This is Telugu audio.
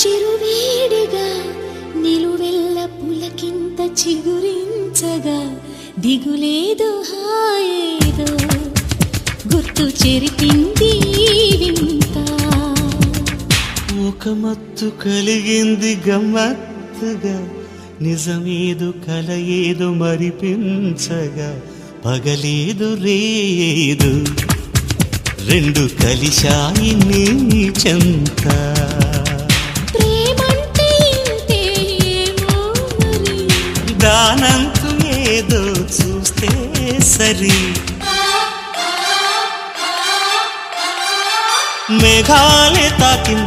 చిరువేడిగా నిలువెల్ల పులకింత చిగురించగా దిగులేదో హాయేదో గుర్తు చెరిపింది వింత. ఒక మత్తు కలిగింది గమ్మత్తుగా నిజమేదు కల ఏదో మరిపించగా పగలేదు రేదు రెండు కలిశాయి నీ చెంత. ప్రేమంటే ఇంతేమో మరి దానంతు ఏదో చూస్తే సరి. మేఘాలే తాకిన